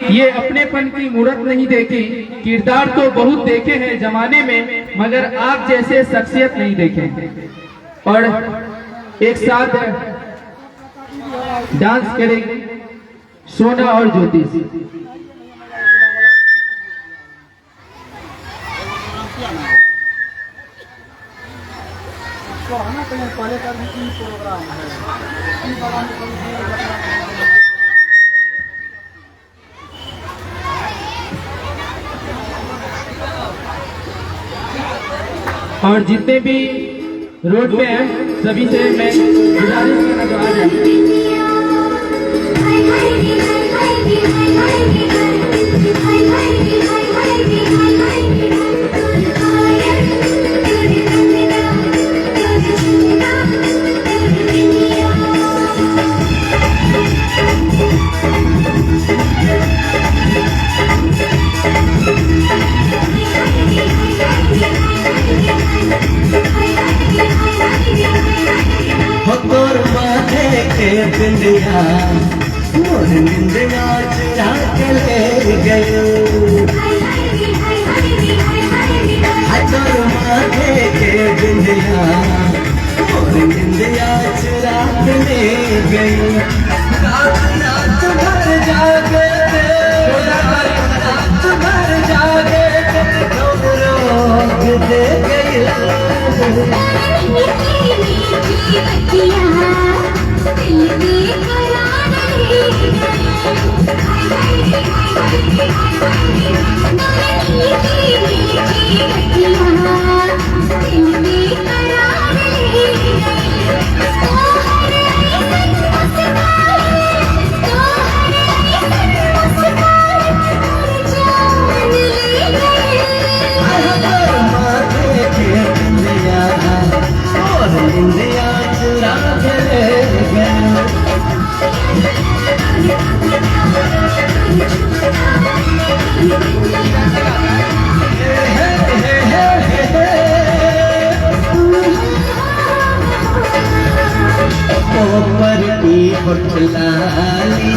ये अपनेपन की मूरत नहीं देखी, किरदार तो बहुत देखे हैं जमाने में, मगर आप जैसे शख्सियत नहीं देखे। और एक साथ डांस करेंगे सोना और ज्योति। और जितने भी रोड पे हैं सभी से मैं गुजारिश करना चाहता बिंदिया मोर निंदिया चुरा के ले गयो, तोर माथे के बिंदिया मोर निंदिया चुरा के ले गयो। रात रात भर जागे रात भर जागे रोग रोग दे गयो। ऊपर की होठलाली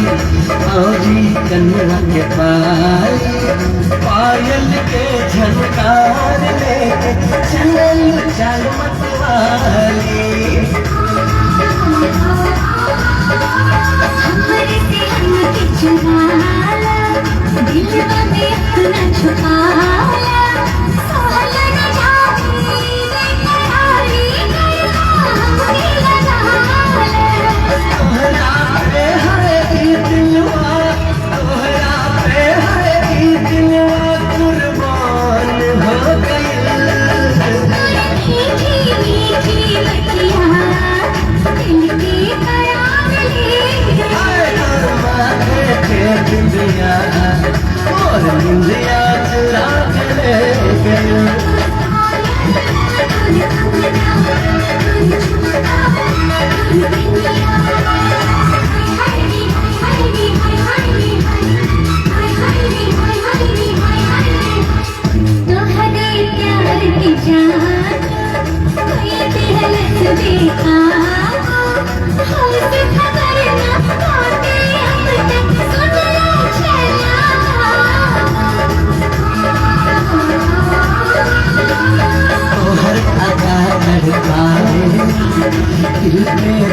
औरी कन्या के पाली, पायल के झनकार लेके चल चल मतवाली।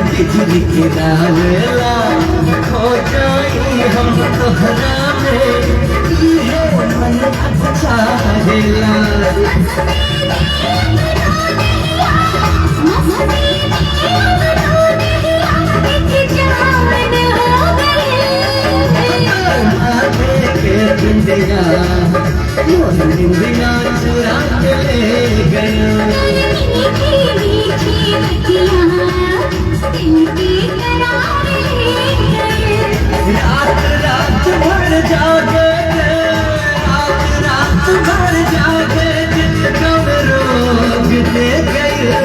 बिजली के डालेला खो जाई हम तोहरा में, ये मन अच्छा हेला। बिंदिया मोर बिंदिया चुरा के ले गयो। रात रात भर जागे रात रात भर जागे कब रोग दे गयो।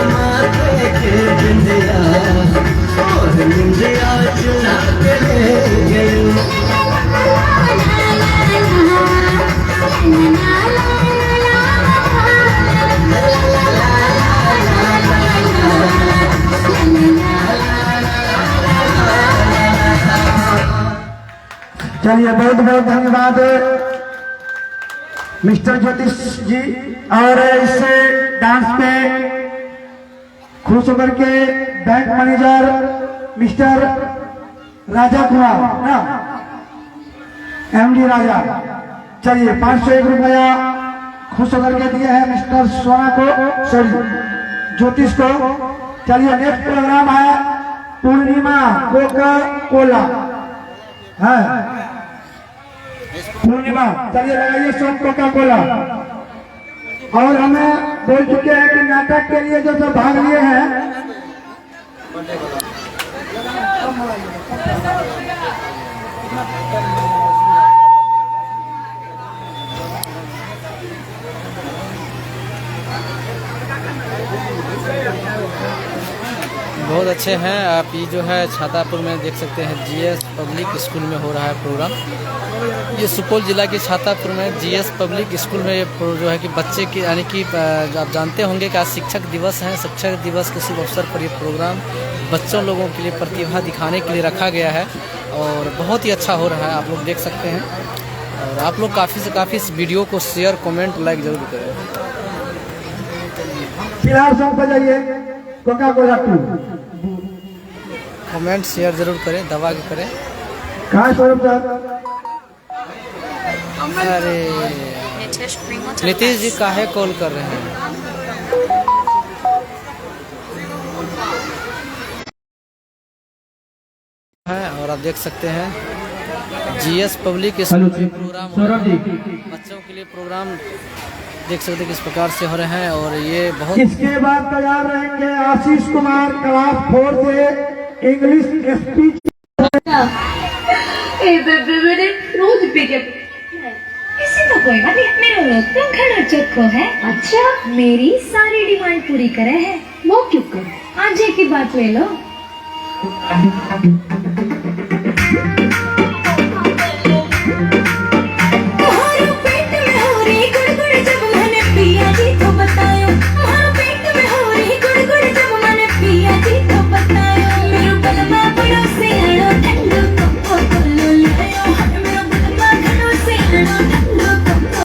माथे के बिंदिया और बिंदिया चुरा के ले गयो। La la la la la la la la la la la la चलिए बहुत बहुत धन्यवाद मिस्टर ज्योतिष जी। और इससे डांस पे खुश होकर के bank manager mister Raja Kumar ना एमडी राजा, चलिए 501 रुपया खुश होकर के दिए हैं मिस्टर सोना को, सॉरी ज्योतिष को। चलिए नेक्स्ट प्रोग्राम है पूर्णिमा कोका कोला है, पूर्णिमा चलिए लगाइए सब कोका कोला। और हमें बोल चुके हैं कि नाटक के लिए जो सब भाग लिए हैं बहुत अच्छे हैं आप। ये जो है छातापुर में देख सकते हैं जीएस पब्लिक स्कूल में हो रहा है प्रोग्राम। ये सुपौल जिला के छातापुर में जीएस पब्लिक स्कूल में जो है कि बच्चे की यानी कि आप जानते होंगे कि आज शिक्षक दिवस है। शिक्षक दिवस के शुभ अवसर पर ये प्रोग्राम बच्चों लोगों के लिए प्रतिभा दिखाने के लिए रखा गया है और बहुत ही अच्छा हो रहा है, आप लोग देख सकते हैं। और आप लोग काफ़ी से काफ़ी इस वीडियो को शेयर कमेंट लाइक जरूर करें। फिलहाल सॉन्ग बजाइए कोका कोला 2। कमेंट शेयर जरूर करें, दबा के करें। कहाँ स्वरूप सर? अरे नीतीश जी काहे कॉल कर रहे हैं? और आप देख सकते हैं जीएस पब्लिक स्कूल में प्रोग्राम हो रहा है। बच्चों के लिए प्रोग्राम देख सकते हैं किस प्रकार से हो रहे हैं। और ये बहुत इसके बाद तैयार रहेंगे आशीष कुमार क्लास 4 से इंग्लिश स्पीच। किसी को कोई बात नहीं, मेरा लोग तो घना चक्को है। अच्छा, मेरी सारी डिमांड पूरी करे है, वो क्यों कर? आज की बात ले लो।